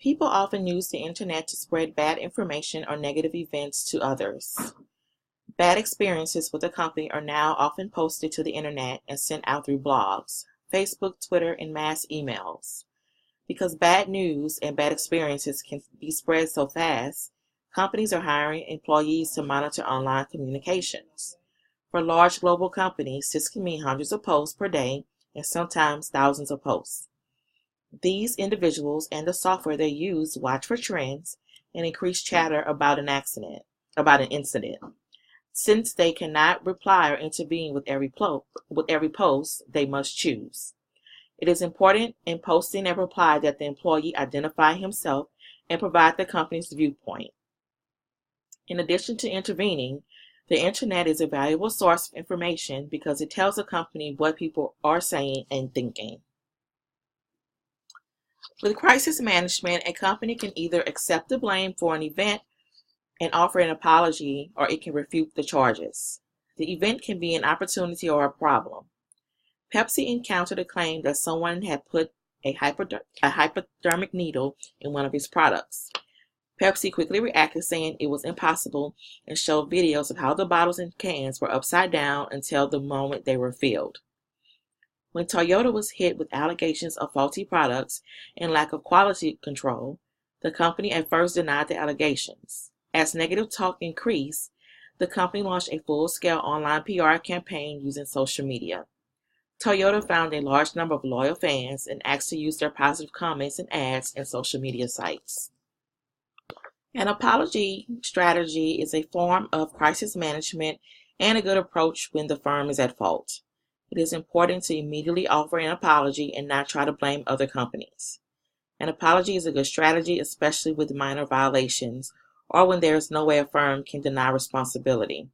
People often use the internet to spread bad information or negative events to others. Bad experiences with a company are now often posted to the internet and sent out through blogs, Facebook, Twitter, and mass emails. Because bad news and bad experiences can be spread so fast, companies are hiring employees to monitor online communications. For large global companies, this can mean hundreds of posts per day and sometimes thousands of posts. These individuals and the software they use watch for trends and increase chatter about an incident. Since they cannot reply or intervene with every post, they must choose. It is important in posting a reply that the employee identify himself and provide the company's viewpoint. In addition to intervening, the internet is a valuable source of information because it tells a company what people are saying and thinking. With crisis management, a company can either accept the blame for an event and offer an apology, or it can refute the charges. The event can be an opportunity or a problem. Pepsi encountered a claim that someone had put a hypodermic needle in one of its products. Pepsi quickly reacted, saying it was impossible, and showed videos of how the bottles and cans were upside down until the moment they were filled. When Toyota was hit with allegations of faulty products and lack of quality control, the company at first denied the allegations. As negative talk increased, the company launched a full-scale online PR campaign using social media. Toyota found a large number of loyal fans and asked to use their positive comments and ads in social media sites. An apology strategy is a form of crisis management and a good approach when the firm is at fault. It is important to immediately offer an apology and not try to blame other companies. An apology is a good strategy, especially with minor violations or when there is no way a firm can deny responsibility.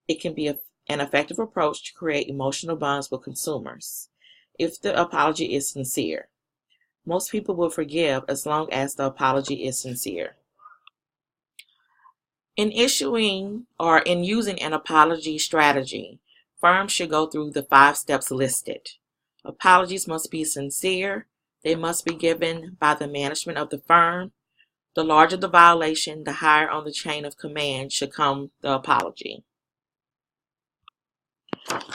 It can be an effective approach to create emotional bonds with consumers if the apology is sincere. Most people will forgive as long as the apology is sincere. In issuing or in using an apology strategy, firms should go through the 5 steps listed. Apologies must be sincere. They must be given by the management of the firm. The larger the violation, the higher on the chain of command should come the apology.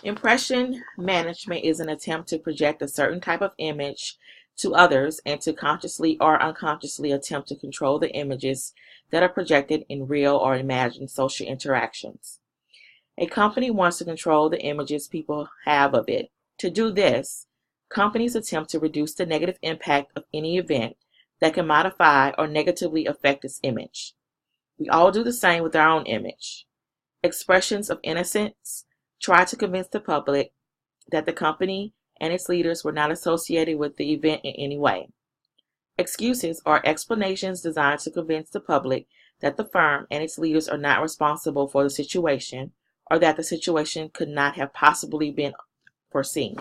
Impression management is an attempt to project a certain type of image to others and to consciously or unconsciously attempt to control the images that are projected in real or imagined social interactions. A company wants to control the images people have of it. To do this, companies attempt to reduce the negative impact of any event that can modify or negatively affect its image. We all do the same with our own image. Expressions of innocence try to convince the public that the company and its leaders were not associated with the event in any way. Excuses are explanations designed to convince the public that the firm and its leaders are not responsible for the situation or that the situation could not have possibly been foreseen.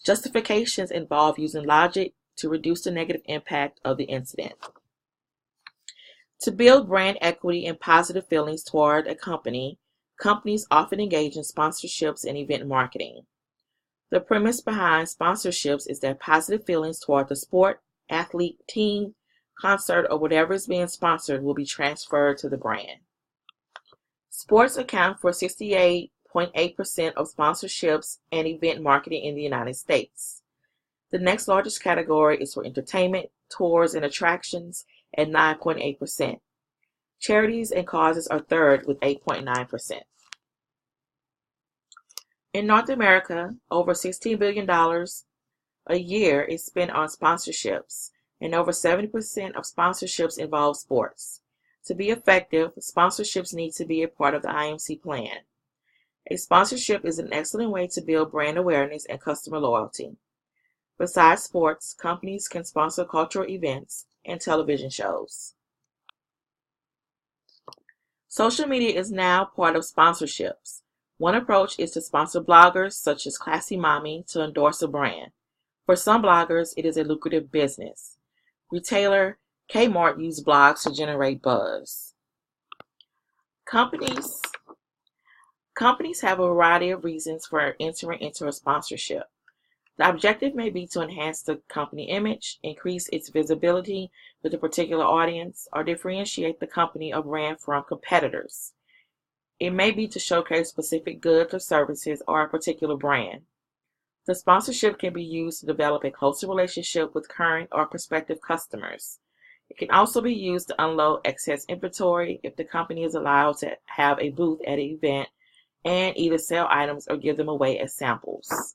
Justifications involve using logic to reduce the negative impact of the incident. To build brand equity and positive feelings toward a company, companies often engage in sponsorships and event marketing. The premise behind sponsorships is that positive feelings toward the sport, athlete, team, concert, or whatever is being sponsored will be transferred to the brand. Sports account for 68.8% of sponsorships and event marketing in the United States. The next largest category is for entertainment, tours, and attractions at 9.8%. Charities and causes are third with 8.9%. In North America, over $16 billion a year is spent on sponsorships, and over 70% of sponsorships involve sports. To be effective, sponsorships need to be a part of the IMC plan. A sponsorship is an excellent way to build brand awareness and customer loyalty. Besides sports, companies can sponsor cultural events and television shows. Social media is now part of sponsorships. One approach is to sponsor bloggers such as Classy Mommy to endorse a brand. For some bloggers, it is a lucrative business. Retailer Kmart used blogs to generate buzz. Companies have a variety of reasons for entering into a sponsorship. The objective may be to enhance the company image, increase its visibility with a particular audience, or differentiate the company or brand from competitors. It may be to showcase specific goods or services or a particular brand. The sponsorship can be used to develop a closer relationship with current or prospective customers. It can also be used to unload excess inventory if the company is allowed to have a booth at an event and either sell items or give them away as samples.